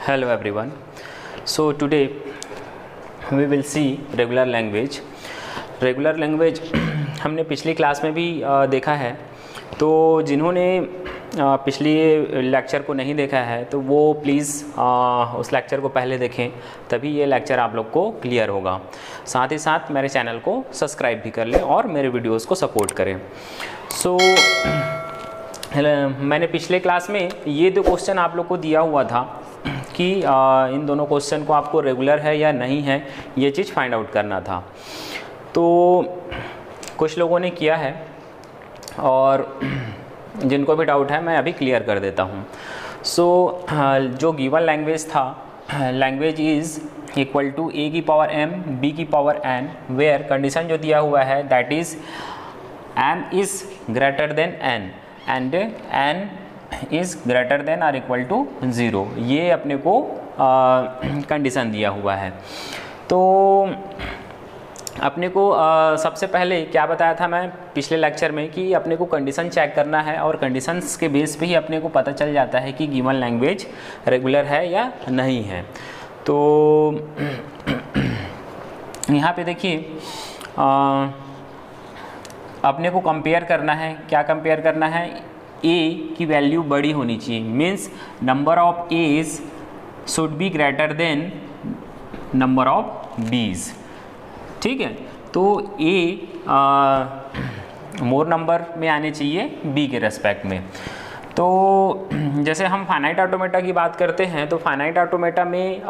Hello everyone. So today we will see regular language. Regular language हमने पिछली class में भी देखा है, तो जिन्होंने पिछली लेक्चर को नहीं देखा है तो वो प्लीज़ उस लेक्चर को पहले देखें, तभी ये लेक्चर आप लोग को क्लियर होगा। साथ ही साथ मेरे चैनल को सब्सक्राइब भी कर लें और मेरे वीडियोस को सपोर्ट करें। मैंने पिछले क्लास में ये दो क्वेश्चन आप लोग को दिया हुआ था कि इन दोनों क्वेश्चन को आपको रेगुलर है या नहीं है ये चीज़ फाइंड आउट करना था। तो कुछ लोगों ने किया है और जिनको भी डाउट है मैं अभी क्लियर कर देता हूँ। जो गिवन लैंग्वेज था, language is equal to a की पावर m b की पावर n, वेयर कंडीशन जो दिया हुआ है that is m is greater than n and n is greater than or equal to 0। ये अपने को कंडीशन दिया हुआ है। तो अपने को सबसे पहले क्या बताया था मैं पिछले लेक्चर में कि अपने को कंडीशन चेक करना है और कंडीशंस के बेस पे ही अपने को पता चल जाता है कि गिवन लैंग्वेज रेगुलर है या नहीं है। तो यहाँ पे देखिए अपने को कंपेयर करना है। क्या कंपेयर करना है? a की वैल्यू बड़ी होनी चाहिए, means number of a's should be greater than number of b's। ठीक है, तो a मोर नंबर में आने चाहिए b के रेस्पेक्ट में। तो जैसे हम फाइनाइट ऑटोमेटा की बात करते हैं तो फाइनाइट ऑटोमेटा में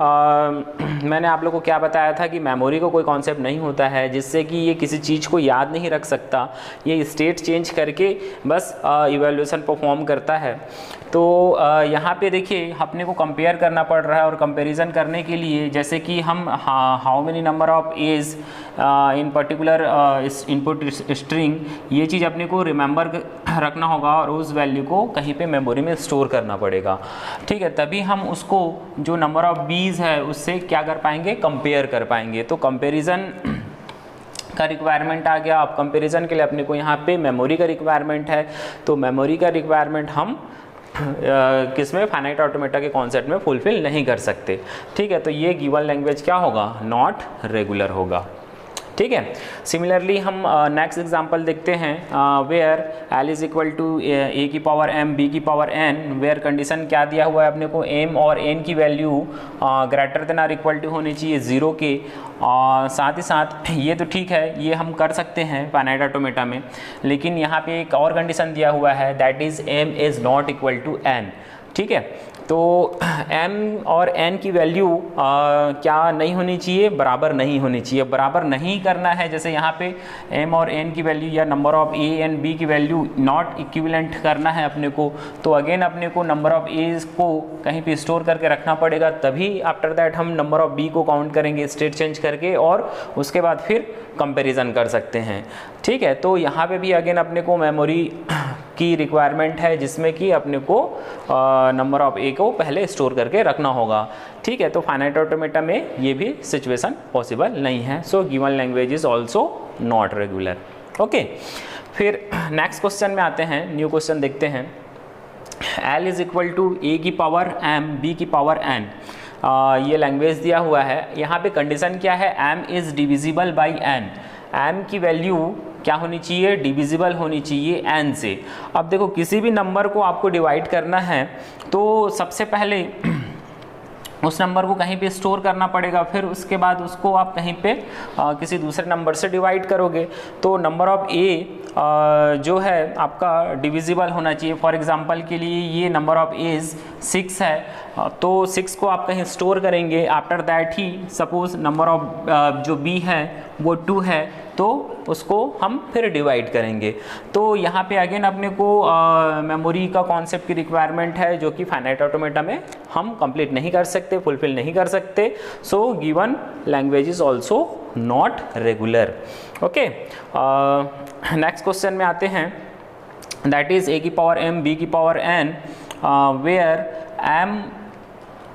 मैंने आप लोगों को क्या बताया था कि मेमोरी को कोई कॉन्सेप्ट नहीं होता है जिससे कि ये किसी चीज़ को याद नहीं रख सकता, ये स्टेट चेंज करके बस इवैल्यूएशन परफॉर्म करता है। तो यहाँ पे देखिए अपने को कंपेयर करना पड़ रहा है और कंपैरिजन करने के लिए जैसे कि हम how many number of a's in particular input string, ये चीज़ अपने को रिमेंबर रखना होगा और उस वैल्यू को कहीं पे मेमोरी में स्टोर करना पड़ेगा। ठीक है, तभी हम उसको जो नंबर ऑफ बीज है उससे क्या कर पाएंगे, कंपेयर कर पाएंगे। तो कंपैरिजन का रिक्वायरमेंट आ गया। अब कंपैरिजन के लिए अपने को यहाँ पे मेमोरी का रिक्वायरमेंट है, तो मेमोरी का रिक्वायरमेंट हम किसमें, फाइनाइट ऑटोमेटा के कॉन्सेप्ट में फुलफिल नहीं कर सकते। ठीक है, तो ये गिवन लैंग्वेज क्या होगा, नॉट रेगुलर होगा। ठीक है, सिमिलरली हम नेक्स्ट एग्जांपल देखते हैं where L is equal to a की पावर m b की पावर n, वेयर कंडीशन क्या दिया हुआ है अपने को, m और n की value greater than or equal to होनी चाहिए 0 के। साथ ही साथ ये तो ठीक है, ये हम कर सकते हैं फाइनाइट ऑटोमेटा में, लेकिन यहाँ पे एक और कंडीशन दिया हुआ है that is m is not equal to n। ठीक है, तो m और n की वैल्यू क्या नहीं होनी चाहिए, बराबर नहीं होनी चाहिए। बराबर नहीं करना है, जैसे यहाँ पे m और n की वैल्यू या number of a and b की वैल्यू नॉट इक्विवेलेंट करना है अपने को, तो अगेन अपने को नंबर ऑफ a को कहीं पे स्टोर करके रखना पड़ेगा, तभी आफ्टर दैट हम नंबर ऑफ b को काउंट करेंगे स्टेट चेंज करके और उसके बाद फिर कंपैरिजन कर सकते हैं। ठीक है, तो यहाँ पे भी अगेन अपने को मेमोरी की रिक्वायरमेंट है जिसमें कि अपने को नंबर ऑफ ए को पहले स्टोर करके रखना होगा। ठीक है, तो फाइनाइट ऑटोमेटा में ये भी सिचुएशन पॉसिबल नहीं है। सो given language is also not regular. Okay, फिर नेक्स्ट क्वेश्चन में आते हैं, न्यू क्वेश्चन देखते हैं। L is equal to a की पावर m b की पावर n, ये लैंग्वेज दिया हुआ है। यहाँ पे कंडीशन क्या है, m is divisible by n, m की वैल्यू क्या होनी चाहिए, डिविजिबल होनी चाहिए n से। अब देखो किसी भी नंबर को आपको डिवाइड करना है तो सबसे पहले उस नंबर को कहीं पे स्टोर करना पड़ेगा, फिर उसके बाद उसको आप कहीं पे किसी दूसरे नंबर से डिवाइड करोगे। तो नंबर ऑफ a जो है आपका डिविजिबल होना चाहिए। फॉर एग्जांपल के लिए ये नंबर ऑफ एज 6 है, तो 6 को आप कहीं स्टोर करेंगे। After that he suppose number of जो b है वो 2 है, तो उसको हम फिर डिवाइड करेंगे। तो यहाँ पे अगेन अपने को मेमोरी का कॉन्सेप्ट की रिक्वायरमेंट है जो कि फाइनाइट ऑटोमेटा में हम कंप्लीट नहीं कर सकते, फुलफिल नहीं कर सकते। So given language is also not regular. Okay, next question में आते हैं, दैट इज a की पावर m b की power n, where m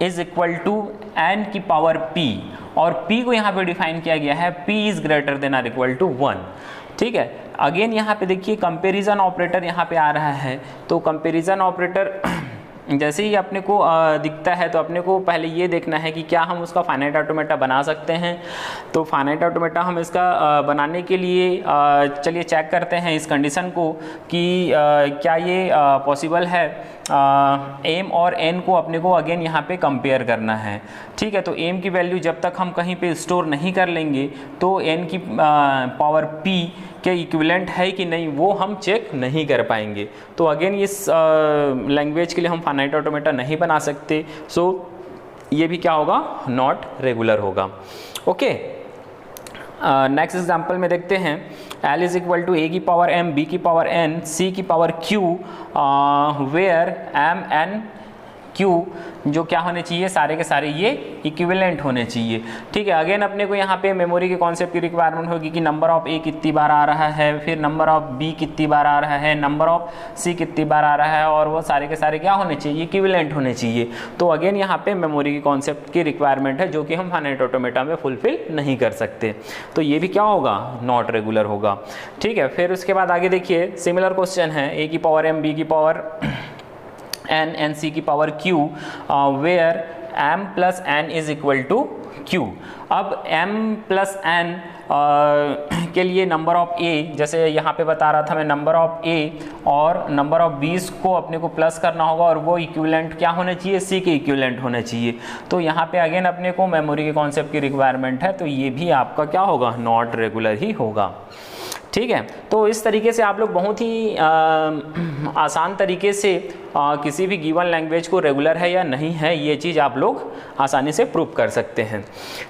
is equal to n की पावर p, और p को यहाँ पे डिफाइन किया गया है p is greater than or equal to 1। ठीक है, अगेन यहाँ पे देखिए कंपैरिजन ऑपरेटर यहाँ पे आ रहा है, तो कंपैरिजन ऑपरेटर जैसे ही अपने को दिखता है तो अपने को पहले ये देखना है कि क्या हम उसका फाइनाइट ऑटोमेटा बना सकते हैं। तो फाइनाइट ऑटोमेटा हम इसका बनाने के लिए चलिए चेक करते हैं इस कंडीशन को कि क्या ये पॉसिबल है। एम और एन को अपने को अगेन यहाँ पे कंपेयर करना है, ठीक है। तो एम की वैल्यू जब तक हम कहीं पे स्टोर नहीं कर लेंगे तो एन की पावर पी के इक्विवेलेंट है कि नहीं वो हम चेक नहीं कर पाएंगे। तो अगेन इस लैंग्वेज के लिए हम फाइनाइट ऑटोमेटा नहीं बना सकते। सो ये भी क्या होगा, नॉट रेगुलर होगा। ओके, नेक्स्ट एग्जाम्पल में देखते हैं L is equal to a की पावर m, b की पावर n, c की power q, where m n q जो क्या होने चाहिए, सारे के सारे ये इक्विवेलेंट होने चाहिए, ठीक है। अगेन अपने को यहाँ पे मेमोरी के कॉन्सेप्ट की रिक्वायरमेंट होगी कि नंबर ऑफ a कितनी बार आ रहा है, फिर नंबर ऑफ b कितनी बार आ रहा है, नंबर ऑफ c कितनी बार आ रहा है, और वो सारे के सारे क्या होने चाहिए, इक्विवेलेंट होने चाहिए। तो अगेन यहाँ पे मेमोरी के कॉन्सेप्ट की रिक्वायरमेंट है जो कि हम फाइनाइट ऑटोमेटा में फुलफिल नहीं कर सकते। तो ये भी क्या होगा, नॉट रेगुलर होगा, ठीक है। फिर उसके बाद आगे देखिए सिमिलर क्वेश्चन है, a की पावर m, b की पावर n, एन सी की power q, where m plus n is equal to q। अब m प्लस n के लिए नंबर ऑफ a, जैसे यहाँ पे बता रहा था मैं, नंबर ऑफ a और नंबर ऑफ b's को अपने को प्लस करना होगा और वो इक्विवेलेंट क्या होने चाहिए, c के इक्विवेलेंट होने चाहिए। तो यहाँ पे अगेन अपने को मेमोरी के कॉन्सेप्ट की रिक्वायरमेंट है, तो ये भी आपका क्या होगा, नॉट रेगुलर ही होगा, ठीक है। तो इस तरीके से आप लोग बहुत ही आसान तरीके से किसी भी गिवन लैंग्वेज को रेगुलर है या नहीं है ये चीज़ आप लोग आसानी से प्रूव कर सकते हैं,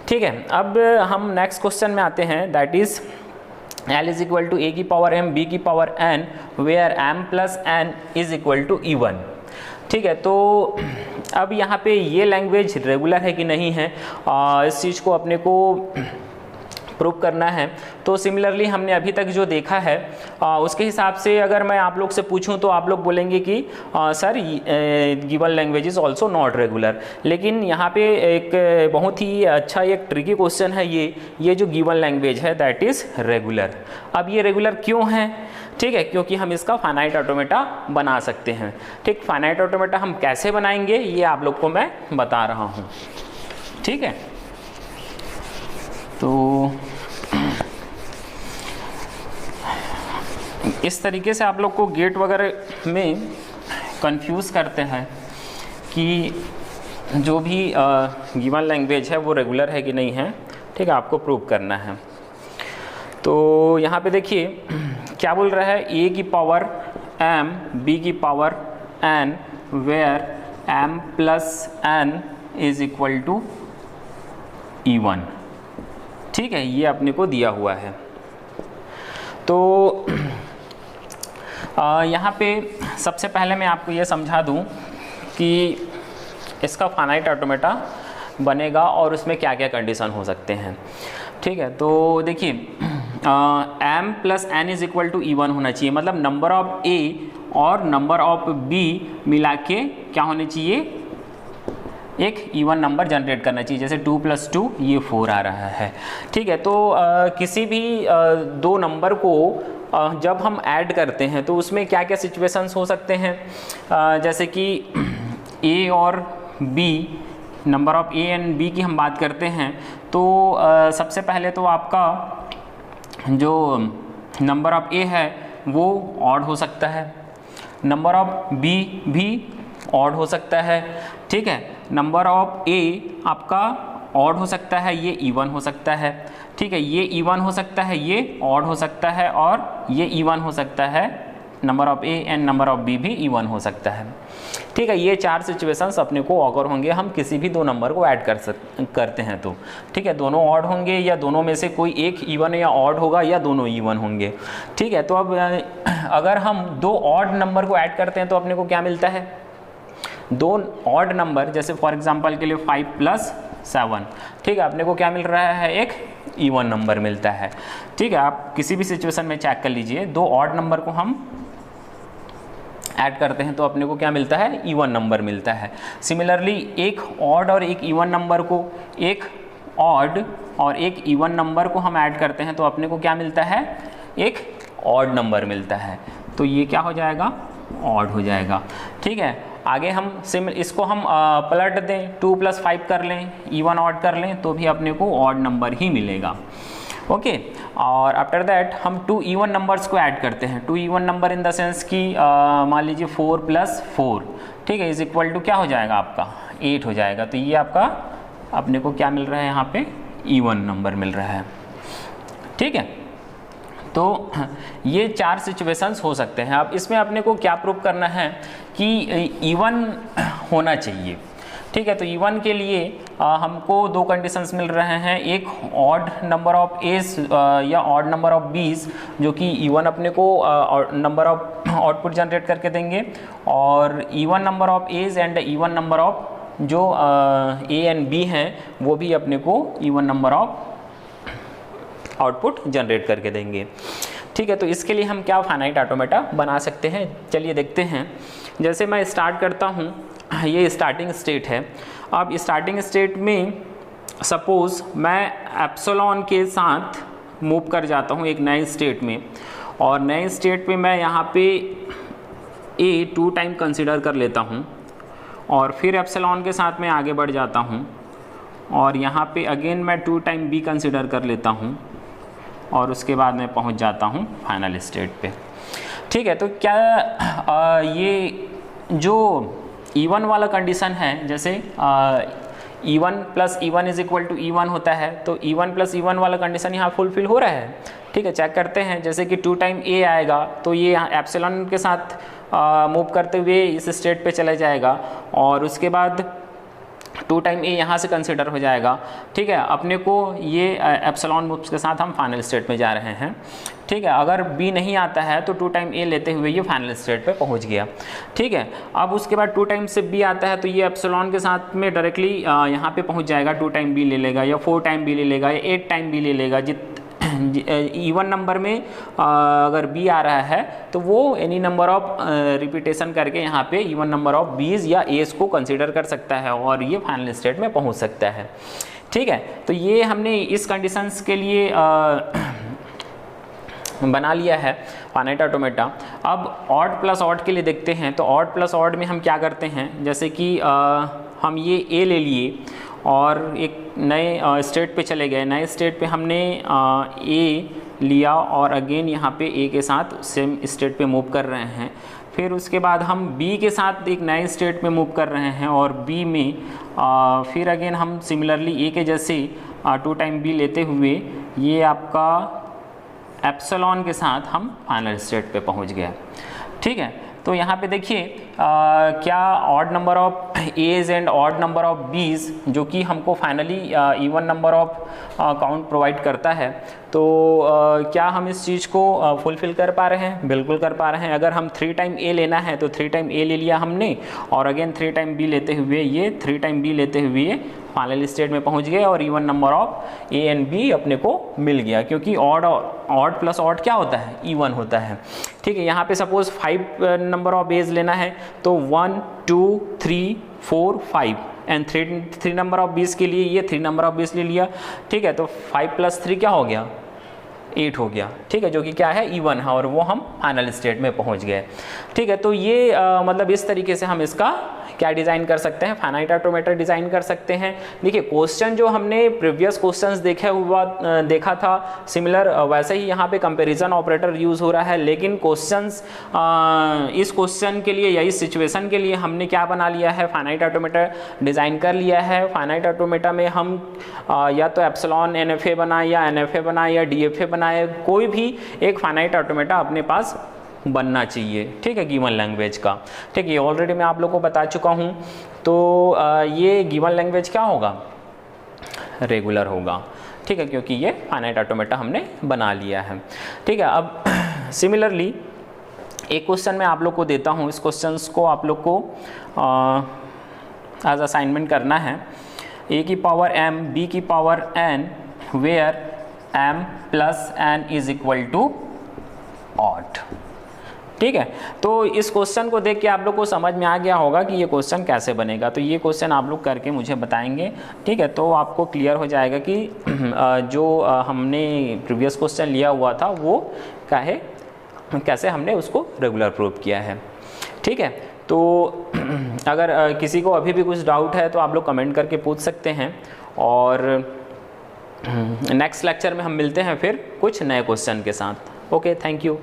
ठीक है। अब हम नेक्स्ट क्वेश्चन में आते हैं, that is L is equal to a की पावर m, b की power n, where m plus n is equal to E1, ठीक है। तो अब यहाँ पे ये लैंग्वेज रेगुलर है कि नहीं है, इस चीज़ को अपने को प्रूव करना है। तो सिमिलरली हमने अभी तक जो देखा है उसके हिसाब से अगर मैं आप लोग से पूछूं तो आप लोग बोलेंगे कि sir given language is also not regular. लेकिन यहाँ पे एक बहुत ही अच्छा एक ट्रिकी क्वेश्चन है, ये जो गिवन लैंग्वेज है दैट इज़ रेगुलर। अब ये रेगुलर क्यों है, ठीक है, क्योंकि हम इसका फाइनाइट ऑटोमेटा बना सकते हैं, ठीक। फाइनाइट ऑटोमेटा हम कैसे बनाएंगे ये आप लोग को मैं बता रहा हूँ, ठीक है। तो इस तरीके से आप लोग को गेट वगैरह में कंफ्यूज करते हैं कि जो भी गिवन लैंग्वेज है वो रेगुलर है कि नहीं है, ठीक है, आपको प्रूव करना है। तो यहाँ पे देखिए क्या बोल रहा है, a की पावर m, b की power n, where m plus n is equal to E1, ठीक है, ये अपने को दिया हुआ है। तो यहाँ पे सबसे पहले मैं आपको ये समझा दूँ कि इसका फाइनाइट ऑटोमेटा बनेगा और उसमें क्या क्या कंडीशन हो सकते हैं, ठीक है। तो देखिए m plus n is equal to E1 होना चाहिए, मतलब नंबर ऑफ a और नंबर ऑफ b मिला के क्या होने चाहिए, एक E1 नंबर जनरेट करना चाहिए। जैसे 2 + 2 ये 4 आ रहा है, ठीक है। तो किसी भी दो नंबर को जब हम ऐड करते हैं तो उसमें क्या क्या सिचुएशंस हो सकते हैं, जैसे कि a और b, number of a and b की हम बात करते हैं तो सबसे पहले तो आपका जो नंबर ऑफ a है वो ऑड हो सकता है, नंबर ऑफ b भी ऑड हो सकता है, ठीक है। नंबर ऑफ a आपका ऑड हो सकता है, ये E1 हो सकता है, ठीक है, ये E1 हो सकता है, ये ऑड हो सकता है और ये E1 हो सकता है, number of a and number of b भी E1 हो सकता है, ठीक है। ये चार सिचुएशंस अपने को ऑकर होंगे हम किसी भी दो नंबर को ऐड करते हैं तो, ठीक है। दोनों ऑड होंगे या दोनों में से कोई एक E1 या ऑड होगा या दोनों E1 होंगे, ठीक है। तो अब अगर हम दो ऑड नंबर को ऐड करते हैं तो अपने को क्या मिलता है, दो ऑड नंबर, जैसे फॉर एग्जांपल के लिए 5 + 7, ठीक है, अपने को क्या मिल रहा है, एक E1 नंबर मिलता है, ठीक है। आप किसी भी सिचुएशन में चेक कर लीजिए, दो ऑड नंबर को हम ऐड करते हैं तो अपने को क्या मिलता है, E1 नंबर मिलता है। सिमिलरली एक ऑड और एक E1 नंबर को, एक ऑड और एक E1 नंबर को हम ऐड करते हैं तो अपने को क्या मिलता है, एक ऑड नंबर मिलता है, तो ये क्या हो जाएगा, ऑड हो जाएगा, ठीक है। आगे हम इसको हम पलट दें, 2 + 5 कर लें, इवन ऑड कर लें तो भी अपने को ऑड नंबर ही मिलेगा। ओके, और आफ्टर दैट हम 2 इवन नंबर्स को ऐड करते हैं। 2 even number in the sense कि मान लीजिए 4 + 4, ठीक है, इज इक्वल टू क्या हो जाएगा आपका 8 हो जाएगा। तो ये आपका अपने को क्या मिल रहा है यहाँ पे इवन नंबर मिल रहा है। ठीक है, तो ये 4 सिचुएशंस हो सकते हैं। अब इसमें अपने को क्या प्रूव करना है कि इवन होना चाहिए। ठीक है, तो इवन के लिए हमको 2 कंडीशंस मिल रहे हैं, एक ऑड नंबर ऑफ एज या ऑड नंबर ऑफ बीज जो कि इवन अपने को नंबर ऑफ आउटपुट जनरेट करके देंगे, और even number of a's and even number of जो ए एंड बी हैं वो भी अपने को even number of output generate करके देंगे। ठीक है, तो इसके लिए हम क्या फाइनाइट ऑटोमेटा बना सकते हैं, चलिए देखते हैं। जैसे मैं स्टार्ट करता हूँ, ये स्टार्टिंग स्टेट है। अब स्टार्टिंग स्टेट में सपोज़ मैं एप्सिलॉन के साथ मूव कर जाता हूँ एक नए स्टेट में, और नए स्टेट में मैं यहाँ पे ए 2 टाइम कंसिडर कर लेता हूँ, और फिर एप्सिलॉन के साथ मैं आगे बढ़ जाता हूँ, और यहाँ पे अगेन मैं 2 टाइम बी कंसिडर कर लेता हूँ, और उसके बाद मैं पहुँच जाता हूँ फाइनल स्टेट पे। ठीक है, तो क्या ये जो इवन वाला कंडीशन है, जैसे even plus even is equal to even होता है, तो इवन प्लस इवन वाला कंडीशन यहाँ फुलफिल हो रहा है। ठीक है, चेक करते हैं, जैसे कि 2 टाइम ए आएगा तो ये एप्सिलॉन के साथ मूव करते हुए इस स्टेट पे चला जाएगा, और उसके बाद 2 टाइम ए यहाँ से कंसिडर हो जाएगा। ठीक है, अपने को ये एप्सिलॉन मूव्स के साथ हम फाइनल स्टेट में जा रहे हैं। ठीक है, अगर बी नहीं आता है तो 2 टाइम ए लेते हुए ये फाइनल स्टेट पे पहुँच गया। ठीक है, अब उसके बाद 2 टाइम से बी आता है तो ये एप्सिलॉन के साथ में डायरेक्टली यहाँ पे पहुँच जाएगा, 2 टाइम बी ले लेगा, या 4 टाइम बी ले लेगा, या 8 टाइम बी ले लेगा। इवन नंबर में अगर बी आ रहा है तो वो एनी नंबर ऑफ रिपीटेशन करके यहाँ पे इवन नंबर ऑफ बीज या एस को कंसीडर कर सकता है, और ये फाइनल स्टेट में पहुँच सकता है। ठीक है, तो ये हमने इस कंडीशंस के लिए बना लिया है फाइनाइट ऑटोमेटा। अब ऑड प्लस ऑड के लिए देखते हैं, तो ऑड प्लस ऑड में हम क्या करते हैं, जैसे कि हम ये ए ले लिए और एक नए स्टेट पे चले गए। नए स्टेट पे हमने ए लिया और अगेन यहाँ पे ए के साथ सेम स्टेट पे मूव कर रहे हैं। फिर उसके बाद हम बी के साथ एक नए स्टेट में मूव कर रहे हैं, और बी में फिर अगेन हम सिमिलरली ए के जैसे 2 टाइम बी लेते हुए ये आपका एप्सिलॉन के साथ हम फाइनल स्टेट पे पहुँच गए। ठीक है, तो यहाँ पे देखिए क्या odd number of a's and odd number of b's जो कि हमको finally even number of count provide करता है, तो क्या हम इस चीज़ को फुलफ़िल कर पा रहे हैं? बिल्कुल कर पा रहे हैं। अगर हम 3 टाइम ए लेना है तो 3 टाइम ए ले लिया हमने, और अगेन 3 टाइम बी लेते हुए ये 3 टाइम बी लेते हुए फाइनल स्टेट में पहुंच गए, और even number of a and b अपने को मिल गया, क्योंकि ऑड प्लस ऑड क्या होता है? इवन होता है। ठीक है, यहाँ पे सपोज 5 नंबर ऑफ एज लेना है तो 1 2 3 4 5 एंड 3 नंबर ऑफ बीस के लिए ये 3 नंबर ऑफ बीस ले लिया। ठीक है, तो 5 + 3 क्या हो गया? 8 हो गया। ठीक है, जो कि क्या है? इवन है, और वो हम फाइनल स्टेट में पहुंच गए। ठीक है, तो ये मतलब इस तरीके से हम इसका क्या डिज़ाइन कर सकते हैं? फाइनाइट ऑटोमेटा डिज़ाइन कर सकते हैं। देखिए, क्वेश्चन जो हमने प्रीवियस क्वेश्चंस देखा था सिमिलर, वैसे ही यहाँ पे कंपैरिजन ऑपरेटर यूज़ हो रहा है, लेकिन क्वेश्चंस इस क्वेश्चन के लिए या इस सिचुएशन के लिए हमने क्या बना लिया है? फाइनाइट ऑटोमेटा डिज़ाइन कर लिया है। फाइनाइट ऑटोमेटा में हम या तो एप्सिलॉन NFA बनाए, या NFA बनाए, या DFA बनाए, कोई भी एक फाइनाइट ऑटोमेटा अपने पास बनना चाहिए। ठीक है, गिवन लैंग्वेज का। ठीक है, ये ऑलरेडी मैं आप लोगों को बता चुका हूँ। तो ये गिवन लैंग्वेज क्या होगा? रेगुलर होगा। ठीक है, क्योंकि ये फाइनाइट ऑटोमेटा हमने बना लिया है। ठीक है, अब सिमिलरली एक क्वेश्चन मैं आप लोग को देता हूँ। इस क्वेश्चन को आप लोग को एज असाइनमेंट करना है। a की पावर m b की power n where m + n is equal to odd. ठीक है, तो इस क्वेश्चन को देख के आप लोग को समझ में आ गया होगा कि ये क्वेश्चन कैसे बनेगा। तो ये क्वेश्चन आप लोग करके मुझे बताएंगे। ठीक है, तो आपको क्लियर हो जाएगा कि जो हमने प्रीवियस क्वेश्चन लिया हुआ था वो कैसे हमने उसको रेगुलर प्रूव किया है। ठीक है, तो अगर किसी को अभी भी कुछ डाउट है तो आप लोग कमेंट करके पूछ सकते हैं, और नेक्स्ट लेक्चर में हम मिलते हैं फिर कुछ नए क्वेश्चन के साथ। Okay, thank you.